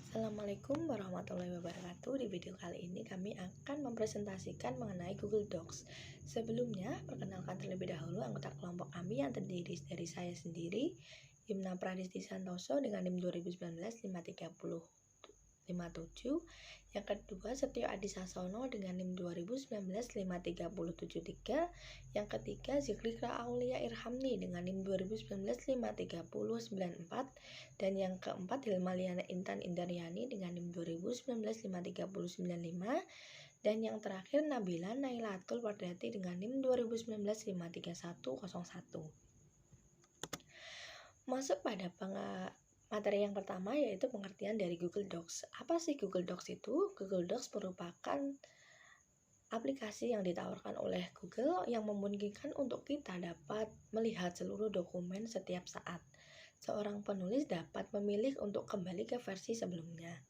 Assalamualaikum warahmatullahi wabarakatuh. Di video kali ini kami akan mempresentasikan mengenai Google Docs. Sebelumnya, perkenalkan terlebih dahulu anggota kelompok kami yang terdiri dari saya sendiri, Yumna Pradisti Santoso dengan NIM 2019-53057. Yang kedua, Setio Adi Sasono dengan NIM 2019-53073. Yang ketiga, Zikrika Aulia Irhamni dengan NIM 2019-53094. Dan yang keempat, Hilma Liana Intan Indaryani dengan NIM 2019-53095. Dan yang terakhir, Nabila Nailatul Wardati dengan NIM 2019-53101. Masuk pada materi yang pertama, yaitu pengertian dari Google Docs. Apa sih Google Docs itu? Google Docs merupakan aplikasi yang ditawarkan oleh Google yang memungkinkan untuk kita dapat melihat seluruh dokumen setiap saat. Seorang penulis dapat memilih untuk kembali ke versi sebelumnya.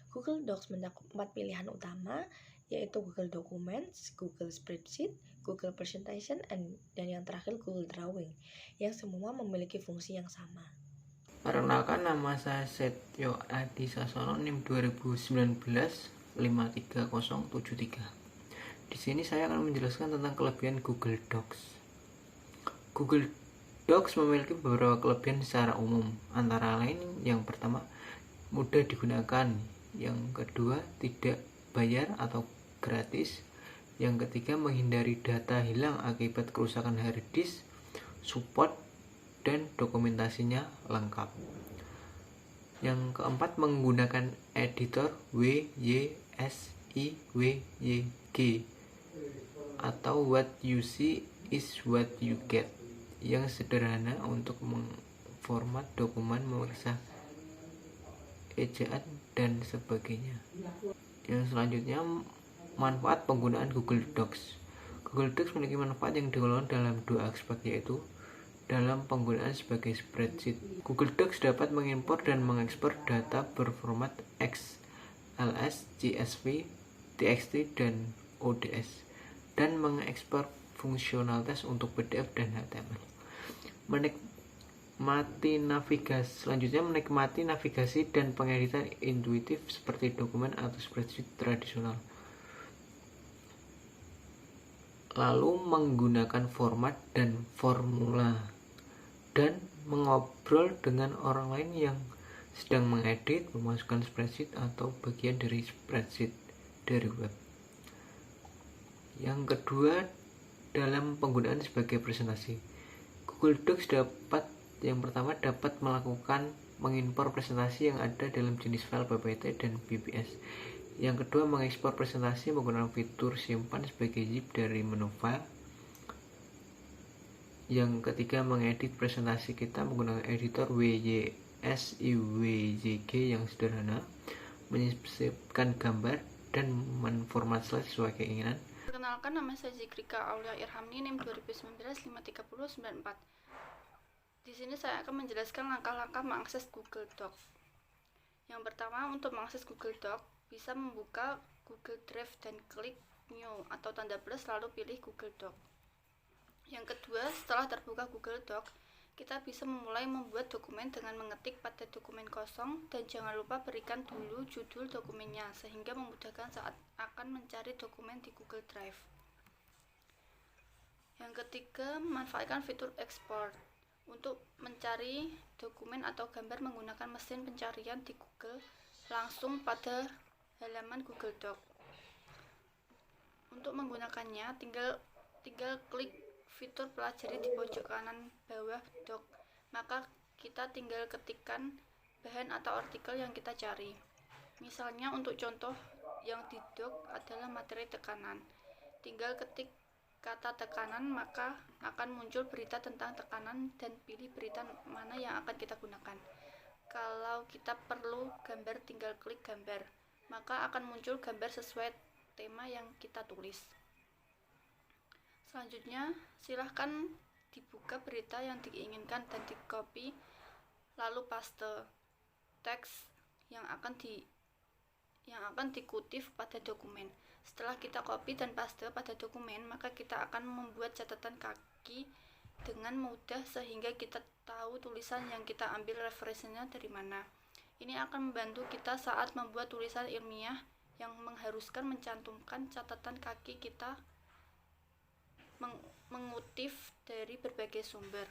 Google Docs mencakup 4 pilihan utama, yaitu Google Documents, Google Spreadsheet, Google Presentation, dan yang terakhir Google Drawing, yang semua memiliki fungsi yang sama. Perkenalkan, nama saya Setio Adi Sasono, NIM 2019-53073. Di sini saya akan menjelaskan tentang kelebihan Google Docs. Google Docs memiliki beberapa kelebihan secara umum, antara lain yang pertama, mudah digunakan, yang kedua, tidak bayar atau gratis, yang ketiga, menghindari data hilang akibat kerusakan hard disk, support dan dokumentasinya lengkap. Yang keempat, menggunakan editor WYSIWYG atau what you see is what you get, yang sederhana untuk memformat dokumen, memeriksa ejaan dan sebagainya. Yang selanjutnya, manfaat penggunaan Google Docs. Google Docs memiliki manfaat yang digolongkan dalam dua aspek, yaitu dalam penggunaan sebagai spreadsheet. Google Docs dapat mengimpor dan mengekspor data berformat XLS, CSV, TXT, dan ODS, dan mengekspor fungsionalitas untuk PDF dan HTML. Menikmati navigasi dan pengeditan intuitif seperti dokumen atau spreadsheet tradisional. Lalu menggunakan format dan formula, dan mengobrol dengan orang lain yang sedang mengedit, memasukkan spreadsheet atau bagian dari spreadsheet dari web. Yang kedua, dalam penggunaan sebagai presentasi. Google Docs yang pertama dapat melakukan mengimpor presentasi yang ada dalam jenis file PPT dan BBS. Yang kedua, mengekspor presentasi menggunakan fitur simpan sebagai zip dari menu file. Yang ketiga, mengedit presentasi kita menggunakan editor WYSIWYG yang sederhana, menyisipkan gambar dan menformat slide sesuai keinginan. Perkenalkan, nama saya Zikrika Aulia Irhamni, NIM 2019-53094. Di sini saya akan menjelaskan langkah-langkah mengakses Google Docs. Yang pertama, untuk mengakses Google Docs, bisa membuka Google Drive dan klik New atau tanda plus lalu pilih Google Docs. Yang kedua, setelah terbuka Google Docs, kita bisa memulai membuat dokumen dengan mengetik pada dokumen kosong, dan jangan lupa berikan dulu judul dokumennya sehingga memudahkan saat akan mencari dokumen di Google Drive. Yang ketiga, manfaatkan fitur ekspor untuk mencari dokumen atau gambar menggunakan mesin pencarian di Google langsung pada halaman Google Docs. Untuk menggunakannya, tinggal klik fitur pelajari di pojok kanan bawah doc, maka kita tinggal ketikkan bahan atau artikel yang kita cari. Misalnya untuk contoh yang di doc adalah materi tekanan, tinggal ketik kata tekanan, maka akan muncul berita tentang tekanan dan pilih berita mana yang akan kita gunakan. Kalau kita perlu gambar, tinggal klik gambar, maka akan muncul gambar sesuai tema yang kita tulis. Selanjutnya, silahkan dibuka berita yang diinginkan dan di-copy, lalu paste teks yang akan dikutip pada dokumen. Setelah kita copy dan paste pada dokumen, maka kita akan membuat catatan kaki dengan mudah sehingga kita tahu tulisan yang kita ambil referensinya dari mana. Ini akan membantu kita saat membuat tulisan ilmiah yang mengharuskan mencantumkan catatan kaki kita mengutip dari berbagai sumber.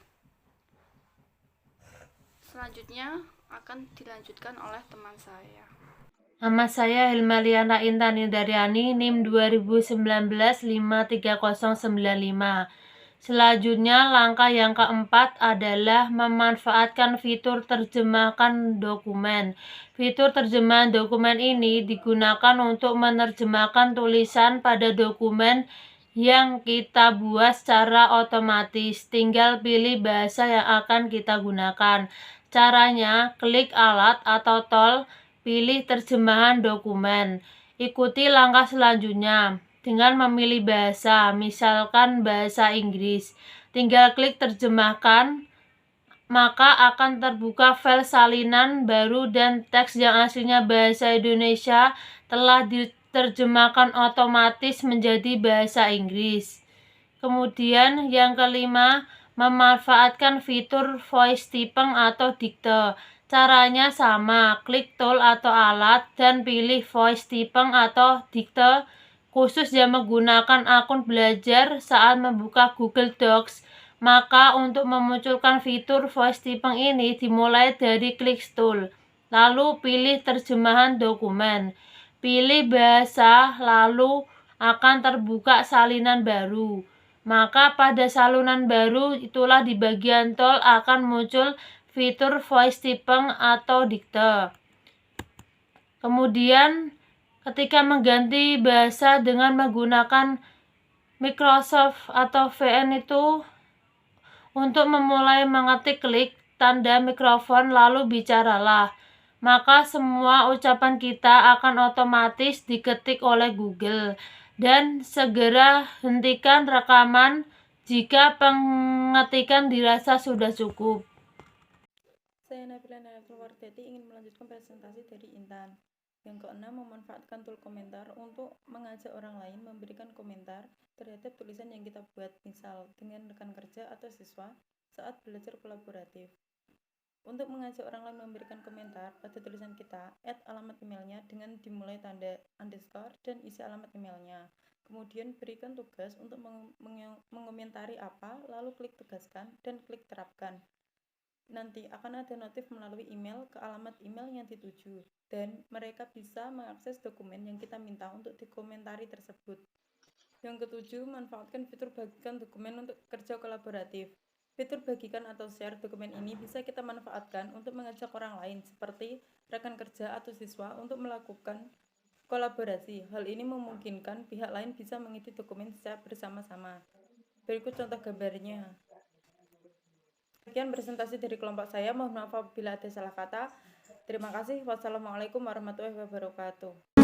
Selanjutnya akan dilanjutkan oleh teman saya. Nama saya Hilmaliana Intan Indaryani, NIM 2019-53095. Selanjutnya, langkah yang keempat adalah memanfaatkan fitur terjemahkan dokumen. Fitur terjemahan dokumen ini digunakan untuk menerjemahkan tulisan pada dokumen yang kita buat secara otomatis. Tinggal pilih bahasa yang akan kita gunakan. Caranya, klik alat atau tool, pilih terjemahan dokumen. Ikuti langkah selanjutnya dengan memilih bahasa, misalkan bahasa Inggris. Tinggal klik terjemahkan, maka akan terbuka file salinan baru dan teks yang aslinya bahasa Indonesia telah diterjemahkan otomatis menjadi bahasa Inggris. Kemudian yang kelima, memanfaatkan fitur voice typing atau dikte. Caranya sama, klik tool atau alat dan pilih voice typing atau dikte khusus yang menggunakan akun belajar saat membuka Google Docs. Maka untuk memunculkan fitur voice typing ini dimulai dari klik tool, lalu pilih terjemahan dokumen. Pilih bahasa, lalu akan terbuka salinan baru. Maka pada salinan baru itulah di bagian tool akan muncul fitur voice typing atau dikte. Kemudian ketika mengganti bahasa dengan menggunakan Microsoft atau VN itu, untuk memulai mengetik klik tanda mikrofon lalu bicaralah. Maka semua ucapan kita akan otomatis diketik oleh Google. Dan segera hentikan rekaman jika pengetikan dirasa sudah cukup. Saya Nabila Nurwardati ingin melanjutkan presentasi dari Intan. Yang keenam, memanfaatkan tool komentar untuk mengajak orang lain memberikan komentar terhadap tulisan yang kita buat, misal dengan rekan kerja atau siswa saat belajar kolaboratif. Untuk mengajak orang lain memberikan komentar pada tulisan kita, add alamat emailnya dengan dimulai tanda underscore dan isi alamat emailnya. Kemudian berikan tugas untuk mengomentari apa, lalu klik tegaskan dan klik terapkan. Nanti akan ada notif melalui email ke alamat email yang dituju, dan mereka bisa mengakses dokumen yang kita minta untuk dikomentari tersebut. Yang ketujuh, manfaatkan fitur bagikan dokumen untuk kerja kolaboratif. Fitur bagikan atau share dokumen ini bisa kita manfaatkan untuk mengajak orang lain, seperti rekan kerja atau siswa, untuk melakukan kolaborasi. Hal ini memungkinkan pihak lain bisa mengisi dokumen secara bersama-sama. Berikut contoh gambarnya. Sekian presentasi dari kelompok saya. Mohon maaf apabila ada salah kata. Terima kasih. Wassalamualaikum warahmatullahi wabarakatuh.